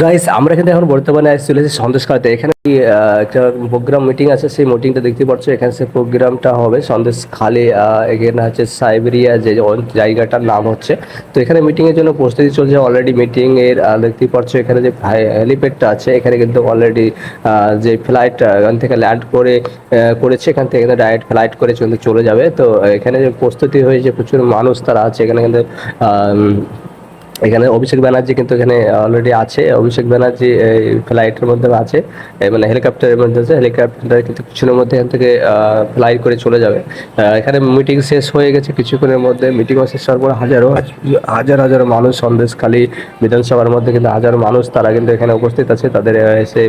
Guys আমরা কিন্তু এখন বর্তমানে চলেছি সন্দেশখালিতে। এখানে একটা প্রোগ্রাম মিটিং আছে, সেই মিটিংটা দেখতে পাচ্ছ। এখানে সেই প্রোগ্রামটা হবে সন্দেশখালি। এখানে হচ্ছে সাইবেরিয়া যে জায়গাটার নাম হচ্ছে। তো এখানে মিটিং এর জন্য প্রস্তুতি চলছে অলরেডি। মিটিং এর দেখতে পাচ্ছ এখানে যে হেলিপ্যাডটা আছে, এখানে কিন্তু অলরেডি যে ফ্লাইট এখান থেকে ল্যান্ড করেছে। এখান থেকে ডাইরেক্ট ফ্লাইট করে চলে যাবে। তো এখানে যে প্রস্তুতি হয়েছে, প্রচুর মানুষ তারা আছে এখানে কিন্তু। এখানে অভিষেক ব্যানার্জি কিন্তু এখানে অলরেডি আছে। অভিষেক ব্যানার্জি এই ফ্লাইটের মধ্যে আছে, মানে হেলিকপ্টারের মধ্যে আছে। হেলিকপ্টার কিন্তু কিছুক্ষণের মধ্যে এখান থেকে ফ্লাই করে চলে যাবে। এখানে মিটিং শেষ হয়ে গেছে কিছুক্ষণের মধ্যে। মিটিং শেষ হওয়ার পর হাজারো মানুষ সন্দেশখালী বিধানসভার মধ্যে কিন্তু হাজারো মানুষ তারা কিন্তু এখানে উপস্থিত আছে। তাদের সেই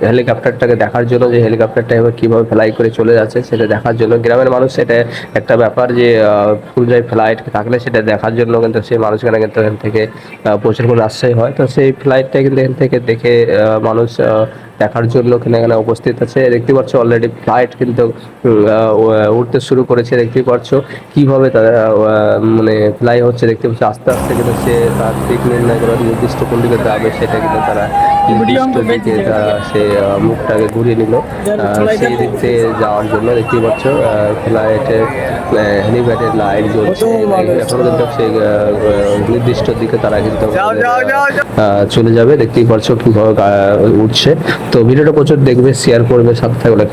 হেলিকপ্টারটাকে দেখার জন্য, যে হেলিকপ্টারটা এবার কীভাবে ফ্লাই করে চলে যাচ্ছে সেটা দেখার জন্য। গ্রামের মানুষ সেটা একটা ব্যাপার যে ফুল যায় ফ্লাইট থাকলে সেটা দেখার জন্য কিন্তু সেই মানুষখানে কিন্তু এখান থেকে প্রচুর করে রাজশাহী হয়। তো সেই ফ্লাইটটা কিন্তু এখান থেকে দেখে মানুষ দেখার জন্য এখানে উপস্থিত আছে। দেখতে পাচ্ছ অলরেডি ফ্লাইট কিন্তু উঠতে শুরু করেছে। দেখতে পাচ্ছ কীভাবে তারা মানে ফ্লাই হচ্ছে। দেখতে পাচ্ছ আস্তে আস্তে কিন্তু সে তার দিক নির্ণয় করে নির্দিষ্ট কোন দিকে যাবে সেটা কিন্তু তারা নির্দিষ্ট দিকে তারা সে মুখটাকে ঘুরিয়ে নিল সেই দিক থেকে যাওয়ার জন্য। দেখতে পাচ্ছ ফ্লাইটের হেলিপ্যাডের লাইট জ্বলছে। এখন কিন্তু সেই নির্দিষ্ট দিকে তারা কিন্তু চলে যাবে। দেখতেই পাচ্ছ কিভাবে উঠছে। তো ভিডিওটা প্রচুর দেখবে, শেয়ার করবে, সাথে থাকলে।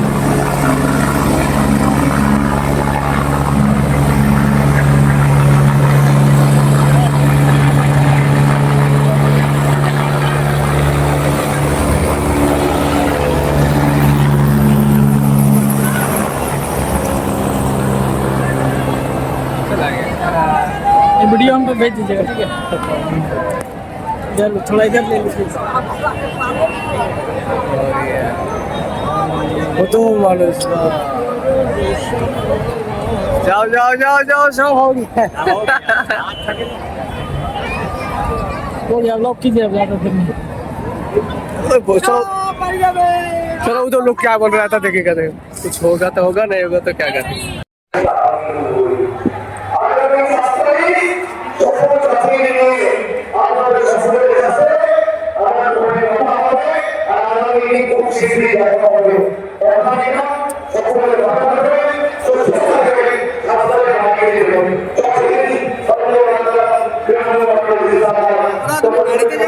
वीडियो हमको भेज दीजिएगा, ठीक है? इधर थोड़ा इधर ले लीजिए। वो तो मानो जाओ जाओ जाओ जाओ, सब हो गया। हो गया, लॉक कीजिए अब ज़्यादा देर नहीं। चलो उधर लोग क्या बोल रहा था देखेगा। कुछ होगा तो होगा, नहीं होगा तो क्या करें। গাড়িতে